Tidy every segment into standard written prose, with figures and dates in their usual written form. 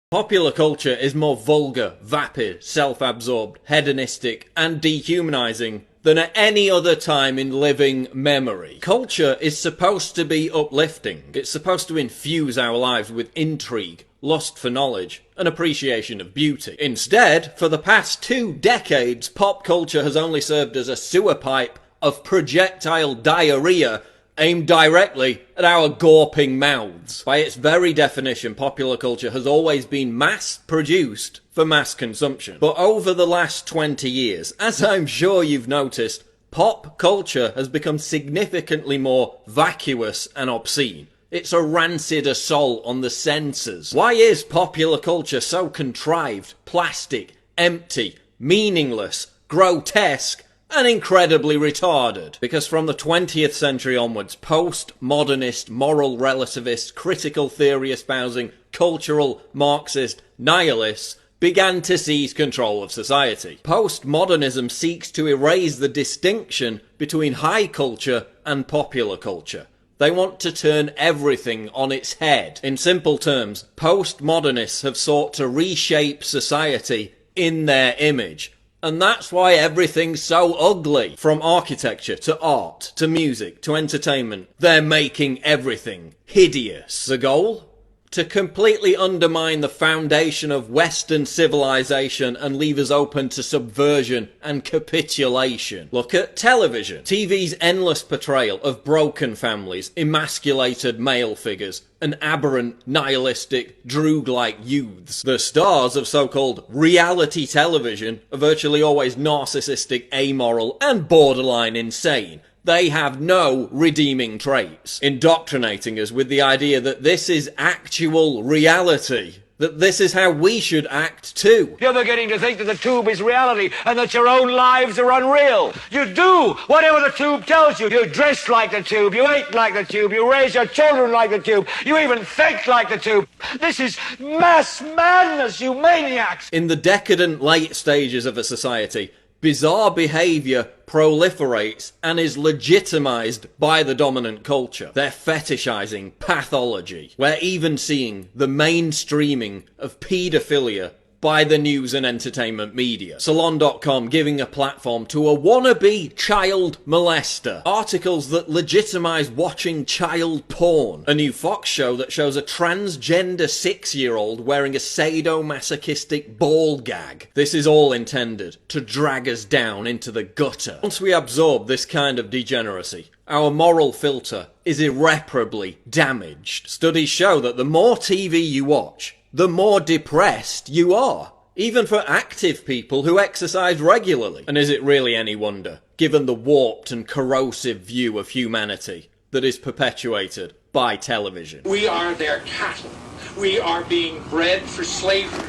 Popular culture is more vulgar, vapid, self-absorbed, hedonistic, and dehumanizing than at any other time in living memory. Culture is supposed to be uplifting. It's supposed to infuse our lives with intrigue, lust for knowledge, and appreciation of beauty. Instead, for the past 2 decades, pop culture has only served as a sewer pipe of projectile diarrhea aimed directly at our gawping mouths. By its very definition, popular culture has always been mass-produced for mass consumption. But over the last 20 years, as I'm sure you've noticed, pop culture has become significantly more vacuous and obscene. It's a rancid assault on the senses. Why is popular culture so contrived, plastic, empty, meaningless, grotesque, and incredibly retarded? Because from the 20th century onwards, post-modernist, moral relativist, critical theory espousing, cultural, Marxist, nihilists began to seize control of society. Postmodernism seeks to erase the distinction between high culture and popular culture. They want to turn everything on its head. In simple terms, postmodernists have sought to reshape society in their image. And that's why everything's so ugly. From architecture to art to music to entertainment, they're making everything hideous. The goal? To completely undermine the foundation of Western civilization and leave us open to subversion and capitulation. Look at television. TV's endless portrayal of broken families, emasculated male figures, and aberrant, nihilistic, droog-like youths. The stars of so-called reality television are virtually always narcissistic, amoral, and borderline insane. They have no redeeming traits, indoctrinating us with the idea that this is actual reality, that this is how we should act too. You're beginning to think that the tube is reality and that your own lives are unreal. You do whatever the tube tells you. You dress like the tube, you eat like the tube, you raise your children like the tube, you even think like the tube. This is mass madness, you maniacs! In the decadent late stages of a society, bizarre behaviour proliferates and is legitimised by the dominant culture. They're fetishising pathology. We're even seeing the mainstreaming of paedophilia by the news and entertainment media. Salon.com giving a platform to a wannabe child molester. Articles that legitimise watching child porn. A new Fox show that shows a transgender 6-year-old wearing a sadomasochistic ball gag. This is all intended to drag us down into the gutter. Once we absorb this kind of degeneracy, our moral filter is irreparably damaged. Studies show that the more TV you watch, the more depressed you are, even for active people who exercise regularly. And is it really any wonder, given the warped and corrosive view of humanity that is perpetuated by television? We are their cattle. We are being bred for slavery.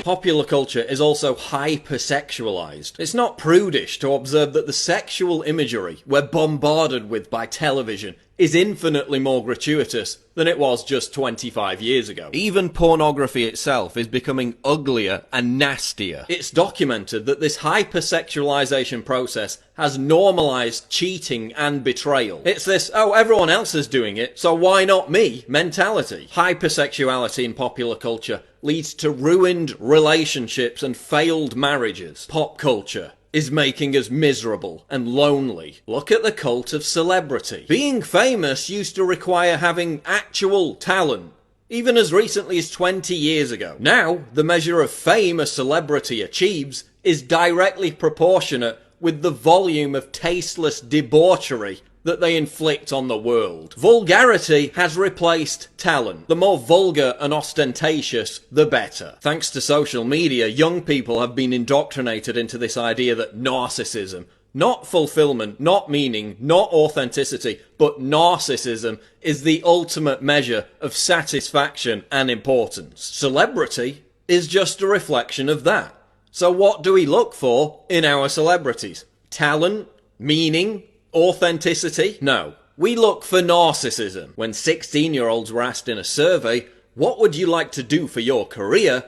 Popular culture is also hypersexualized. It's not prudish to observe that the sexual imagery we're bombarded with by television is infinitely more gratuitous than it was just 25 years ago. Even pornography itself is becoming uglier and nastier. It's documented that this hypersexualization process has normalized cheating and betrayal. It's this, oh, everyone else is doing it, so why not me mentality. Hypersexuality in popular culture leads to ruined relationships and failed marriages. Pop culture is making us miserable and lonely. Look at the cult of celebrity. Being famous used to require having actual talent, even as recently as 20 years ago. Now, the measure of fame a celebrity achieves is directly proportionate with the volume of tasteless debauchery that they inflict on the world. Vulgarity has replaced talent. The more vulgar and ostentatious, the better. Thanks to social media, young people have been indoctrinated into this idea that narcissism, not fulfillment, not meaning, not authenticity, but narcissism is the ultimate measure of satisfaction and importance. Celebrity is just a reflection of that. So what do we look for in our celebrities? Talent? Meaning? Authenticity? No. We look for narcissism. When 16-year-olds were asked in a survey, what would you like to do for your career?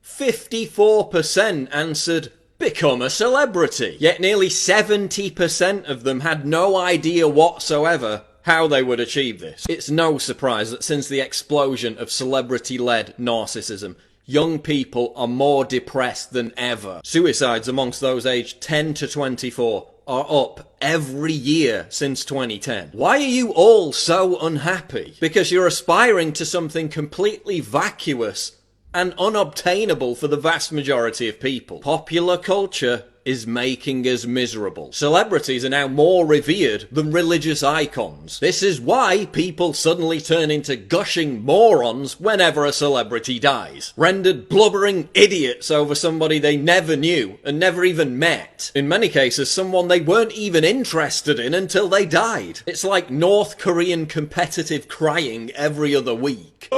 54% answered, become a celebrity. Yet nearly 70% of them had no idea whatsoever how they would achieve this. It's no surprise that since the explosion of celebrity-led narcissism, young people are more depressed than ever. Suicides amongst those aged 10 to 24 are up every year since 2010. Why are you all so unhappy? Because you're aspiring to something completely vacuous and unobtainable for the vast majority of people. Popular culture is making us miserable. Celebrities are now more revered than religious icons. This is why people suddenly turn into gushing morons whenever a celebrity dies. Rendered blubbering idiots over somebody they never knew and never even met. In many cases, someone they weren't even interested in until they died. It's like North Korean competitive crying every other week.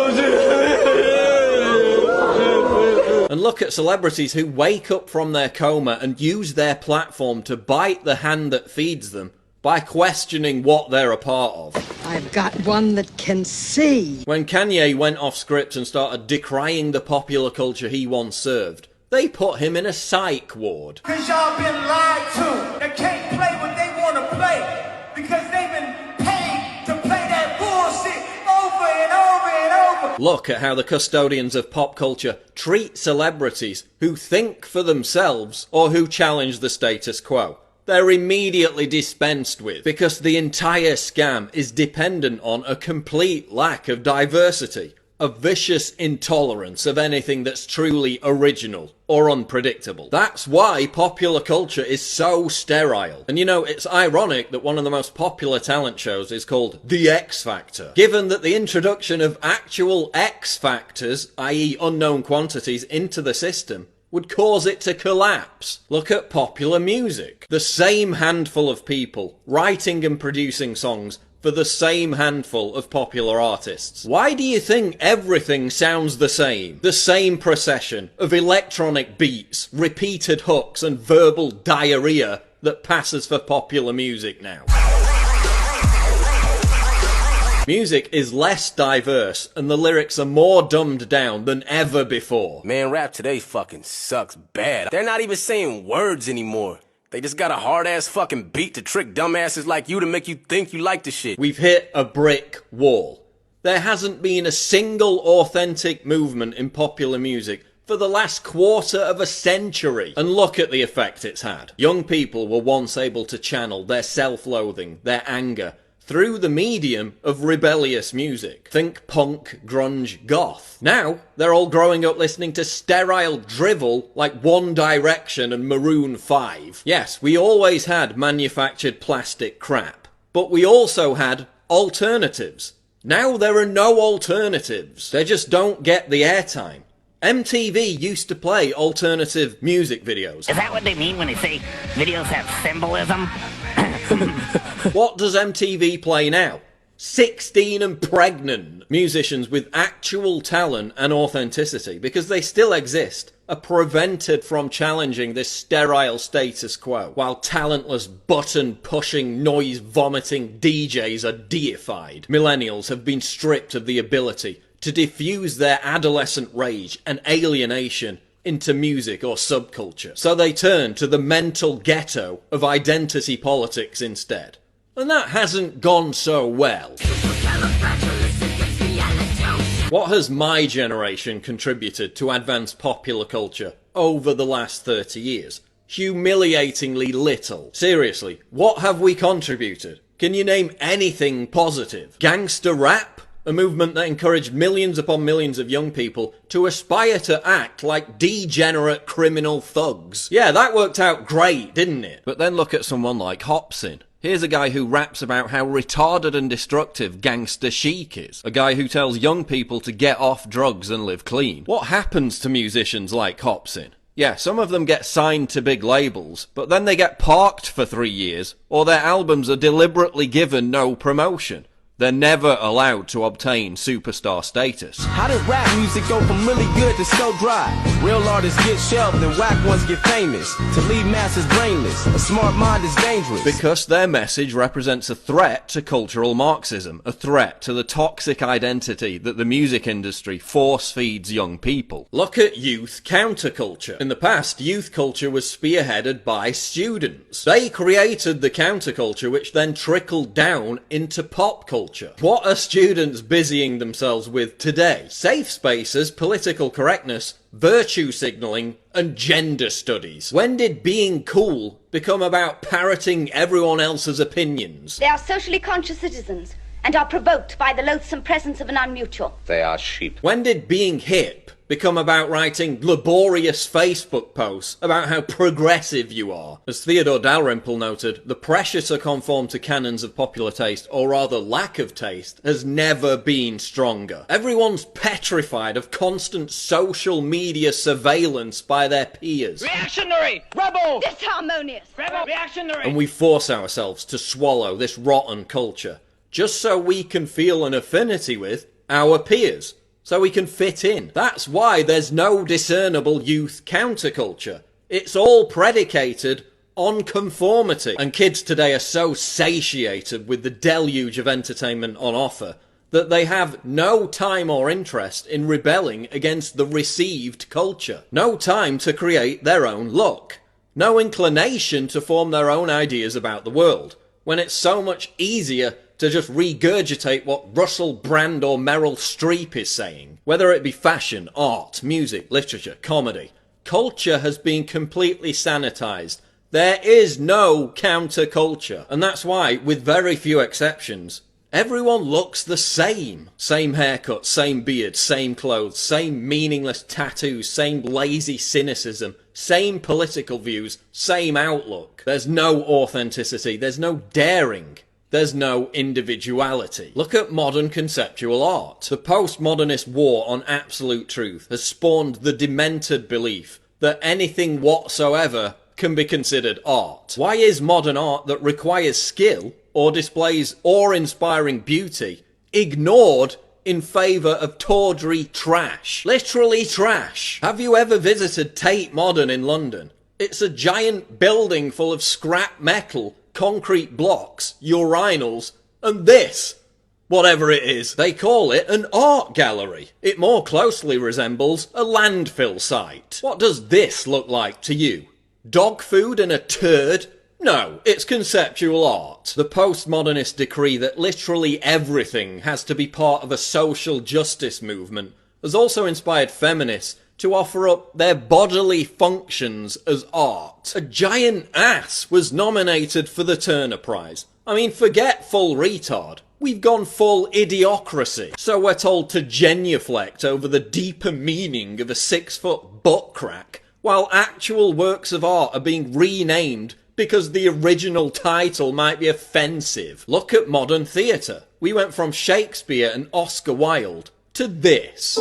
And look at celebrities who wake up from their coma and use their platform to bite the hand that feeds them by questioning what they're a part of. I've got one that can see. When Kanye went off script and started decrying the popular culture he once served, they put him in a psych ward. Cause y'all been lied to. They can't play what they want to play because they've been paid to play that bullshit over and over and over. Look at how the custodians of pop culture treat celebrities who think for themselves or who challenge the status quo. They're immediately dispensed with because the entire scam is dependent on a complete lack of diversity, a vicious intolerance of anything that's truly original or unpredictable. That's why popular culture is so sterile. And you know, it's ironic that one of the most popular talent shows is called The X Factor, given that the introduction of actual X factors, i.e. unknown quantities, into the system would cause it to collapse. Look at popular music. The same handful of people writing and producing songs for the same handful of popular artists. Why do you think everything sounds the same? The same procession of electronic beats, repeated hooks and verbal diarrhea that passes for popular music now. Music is less diverse and the lyrics are more dumbed down than ever before. Man, rap today fucking sucks bad. They're not even saying words anymore. They just got a hard-ass fucking beat to trick dumbasses like you to make you think you like the shit. We've hit a brick wall. There hasn't been a single authentic movement in popular music for the last quarter of a century. And look at the effect it's had. Young people were once able to channel their self-loathing, their anger, through the medium of rebellious music. Think punk, grunge, goth. Now, they're all growing up listening to sterile drivel like One Direction and Maroon 5. Yes, we always had manufactured plastic crap, but we also had alternatives. Now there are no alternatives. They just don't get the airtime. MTV used to play alternative music videos. Is that what they mean when they say videos have symbolism? What does MTV play now? 16 and pregnant. Musicians with actual talent and authenticity, because they still exist, are prevented from challenging this sterile status quo, while talentless button-pushing, noise-vomiting DJs are deified. Millennials have been stripped of the ability to diffuse their adolescent rage and alienation into music or subculture. So they turn to the mental ghetto of identity politics instead. And that hasn't gone so well. What has my generation contributed to advance popular culture over the last 30 years? Humiliatingly little. Seriously, what have we contributed? Can you name anything positive? Gangster rap? A movement that encouraged millions upon millions of young people to aspire to act like degenerate criminal thugs. Yeah, that worked out great, didn't it? But then look at someone like Hopsin. Here's a guy who raps about how retarded and destructive Gangster Chic is. A guy who tells young people to get off drugs and live clean. What happens to musicians like Hopsin? Yeah, some of them get signed to big labels, but then they get parked for 3 years, or their albums are deliberately given no promotion. They're never allowed to obtain superstar status. How did rap music go from really good to so dry? Real artists get shelved and whack ones get famous. To leave masses brainless, a smart mind is dangerous. Because their message represents a threat to cultural Marxism, a threat to the toxic identity that the music industry force feeds young people. Look at youth counterculture. In the past, youth culture was spearheaded by students. They created the counterculture which then trickled down into pop culture. What are students busying themselves with today? Safe spaces, political correctness, virtue signalling, and gender studies. When did being cool become about parroting everyone else's opinions? They are socially conscious citizens and are provoked by the loathsome presence of an unmutual. They are sheep. When did being hip become about writing laborious Facebook posts about how progressive you are? As Theodore Dalrymple noted, the pressure to conform to canons of popular taste, or rather lack of taste, has never been stronger. Everyone's petrified of constant social media surveillance by their peers. Reactionary! Rebel! Disharmonious. Rebel! Reactionary! And we force ourselves to swallow this rotten culture, just so we can feel an affinity with our peers. So we can fit in. That's why there's no discernible youth counterculture. It's all predicated on conformity. And kids today are so satiated with the deluge of entertainment on offer that they have no time or interest in rebelling against the received culture. No time to create their own look. No inclination to form their own ideas about the world, when it's so much easier to just regurgitate what Russell Brand or Meryl Streep is saying. Whether it be fashion, art, music, literature, comedy, culture has been completely sanitized. There is no counterculture. And that's why, with very few exceptions, everyone looks the same. Same haircut, same beard, same clothes, same meaningless tattoos, same lazy cynicism, same political views, same outlook. There's no authenticity, there's no daring. There's no individuality. Look at modern conceptual art. The postmodernist war on absolute truth has spawned the demented belief that anything whatsoever can be considered art. Why is modern art that requires skill or displays awe-inspiring beauty ignored in favour of tawdry trash? Literally trash. Have you ever visited Tate Modern in London? It's a giant building full of scrap metal, concrete blocks, urinals, and this, whatever it is. They call it an art gallery. It more closely resembles a landfill site. What does this look like to you? Dog food and a turd? No, it's conceptual art. The postmodernists decree that literally everything has to be part of a social justice movement has also inspired feminists to offer up their bodily functions as art. A giant ass was nominated for the Turner Prize. I mean, forget full retard. We've gone full idiocracy. So we're told to genuflect over the deeper meaning of a 6-foot butt crack, while actual works of art are being renamed because the original title might be offensive. Look at modern theatre. We went from Shakespeare and Oscar Wilde to this.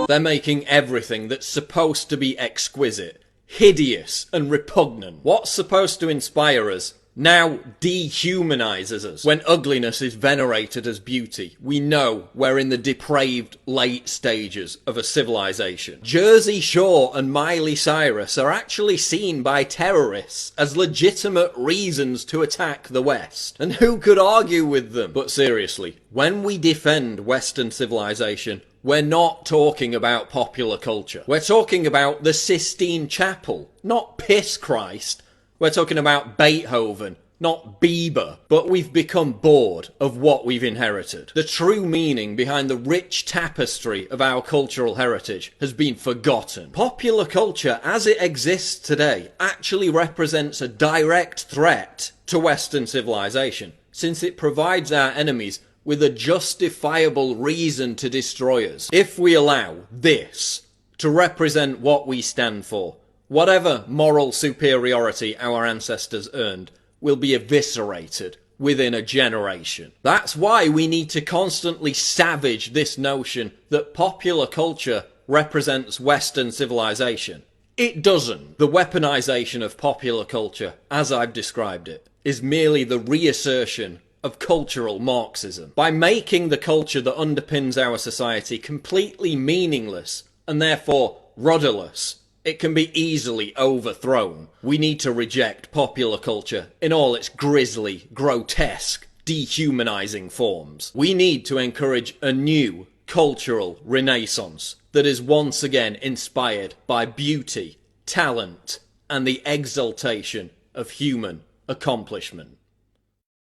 They're making everything that's supposed to be exquisite, hideous and repugnant. What's supposed to inspire us now dehumanises us. When ugliness is venerated as beauty, we know we're in the depraved late stages of a civilization. Jersey Shore and Miley Cyrus are actually seen by terrorists as legitimate reasons to attack the West. And who could argue with them? But seriously, when we defend Western civilization, we're not talking about popular culture. We're talking about the Sistine Chapel, not Piss Christ. We're talking about Beethoven, not Bieber. But we've become bored of what we've inherited. The true meaning behind the rich tapestry of our cultural heritage has been forgotten. Popular culture, as it exists today, actually represents a direct threat to Western civilization, since it provides our enemies with a justifiable reason to destroy us. If we allow this to represent what we stand for, whatever moral superiority our ancestors earned will be eviscerated within a generation. That's why we need to constantly savage this notion that popular culture represents Western civilization. It doesn't. The weaponization of popular culture, as I've described it, is merely the reassertion of cultural Marxism. By making the culture that underpins our society completely meaningless and therefore rudderless, it can be easily overthrown. We need to reject popular culture in all its grisly, grotesque, dehumanizing forms. We need to encourage a new cultural renaissance that is once again inspired by beauty, talent, and the exaltation of human accomplishment.